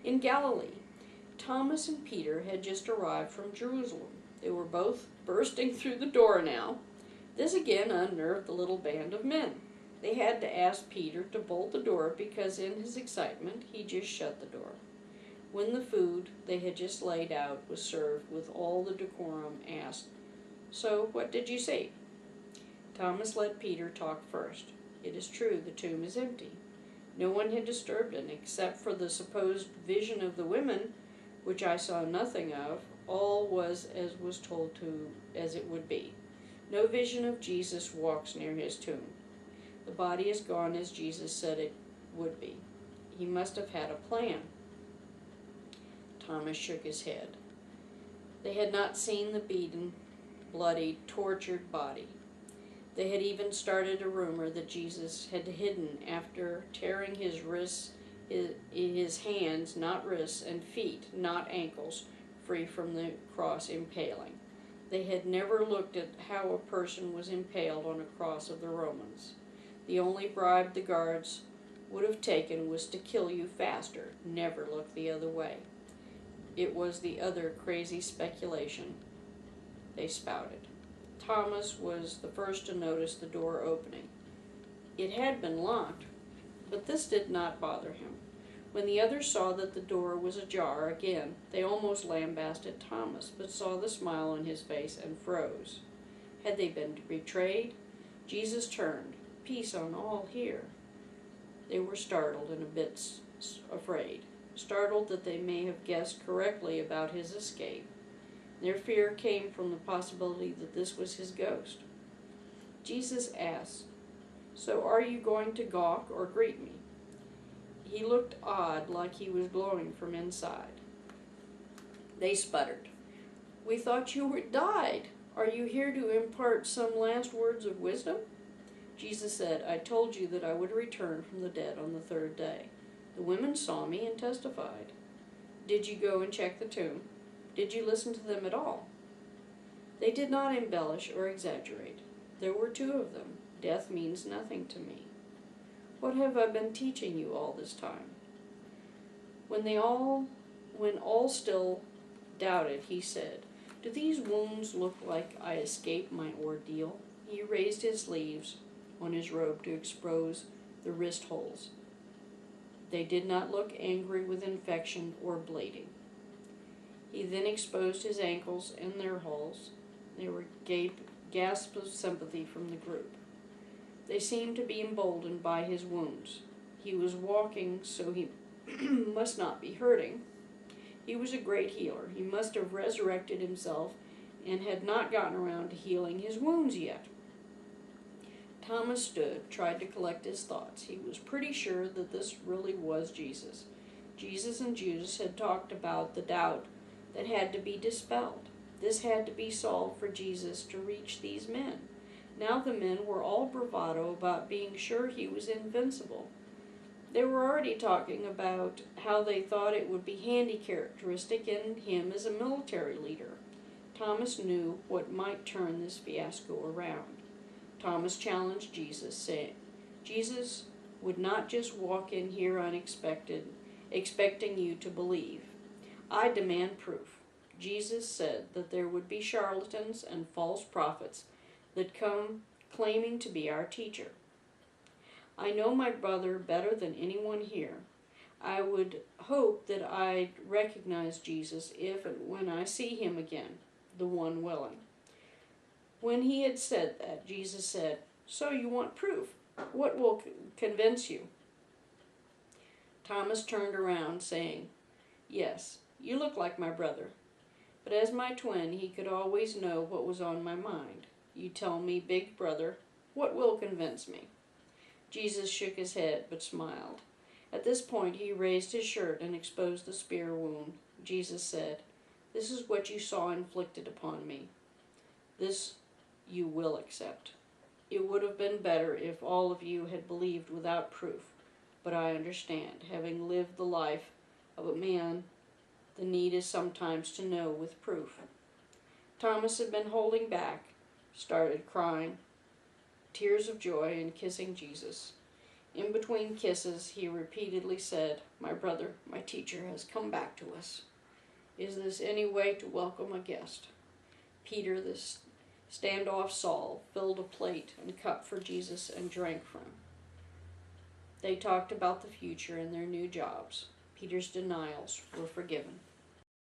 In Galilee, Thomas and Peter had just arrived from Jerusalem. They were both bursting through the door now. This again unnerved the little band of men. They had to ask Peter to bolt the door because in his excitement he just shut the door. When the food they had just laid out was served with all the decorum, asked, "So what did you see?" Thomas let Peter talk first. "It is true, the tomb is empty. No one had disturbed it except for the supposed vision of the women, which I saw nothing of. All was as was told to as it would be. No vision of Jesus walks near his tomb. The body is gone as Jesus said it would be. He must have had a plan." Thomas shook his head. They had not seen the beaten, bloody, tortured body. They had even started a rumor that Jesus had hidden after tearing his wrists, his hands, not wrists, and feet, not ankles, free from the cross impaling. They had never looked at how a person was impaled on a cross of the Romans. The only bribe the guards would have taken was to kill you faster. Never look the other way. It was the other crazy speculation they spouted. Thomas was the first to notice the door opening. It had been locked, but this did not bother him. When the others saw that the door was ajar again, they almost lambasted Thomas, but saw the smile on his face and froze. Had they been betrayed? Jesus turned. "Peace on all here." They were startled and a bit afraid, startled that they may have guessed correctly about his escape. Their fear came from the possibility that this was his ghost. Jesus asked, "So are you going to gawk or greet me?" He looked odd, like he was glowing from inside. They sputtered. "We thought you had died. Are you here to impart some last words of wisdom?" Jesus said, "I told you that I would return from the dead on the third day. The women saw me and testified. Did you go and check the tomb? Did you listen to them at all?" They did not embellish or exaggerate. There were two of them. Death means nothing to me. What have I been teaching you all this time? When all still doubted, he said, "Do these wounds look like I escaped my ordeal?" He raised his sleeves on his robe to expose the wrist holes. They did not look angry with infection or bleeding. He then exposed his ankles and their holes. There were gasps of sympathy from the group. They seemed to be emboldened by his wounds. He was walking, so he must not be hurting. He was a great healer. He must have resurrected himself and had not gotten around to healing his wounds yet. Thomas stood, tried to collect his thoughts. He was pretty sure that this really was Jesus. Jesus and Judas had talked about the doubt that had to be dispelled. This had to be solved for Jesus to reach these men. Now the men were all bravado about being sure he was invincible. They were already talking about how they thought it would be handy characteristic in him as a military leader. Thomas knew what might turn this fiasco around. Thomas challenged Jesus, saying, "Jesus would not just walk in here unexpected, expecting you to believe. I demand proof." Jesus said that there would be charlatans and false prophets that come claiming to be our teacher. "I know my brother better than anyone here. I would hope that I'd recognize Jesus if and when I see him again, the one willing." When he had said that, Jesus said, "So you want proof? What will convince you?" Thomas turned around, saying, "Yes, you look like my brother. But as my twin, he could always know what was on my mind. You tell me, big brother, what will convince me?" Jesus shook his head, but smiled. At this point, he raised his shirt and exposed the spear wound. Jesus said, "This is what you saw inflicted upon me. This you will accept. It would have been better if all of you had believed without proof, but I understand, having lived the life of a man, the need is sometimes to know with proof." Thomas had been holding back, started crying, tears of joy, and kissing Jesus. In between kisses, he repeatedly said, "My brother, my teacher, has come back to us. Is this any way to welcome a guest?" Peter, the standoff Saul, filled a plate and cup for Jesus and drank from. They talked about the future and their new jobs. Peter's denials were forgiven.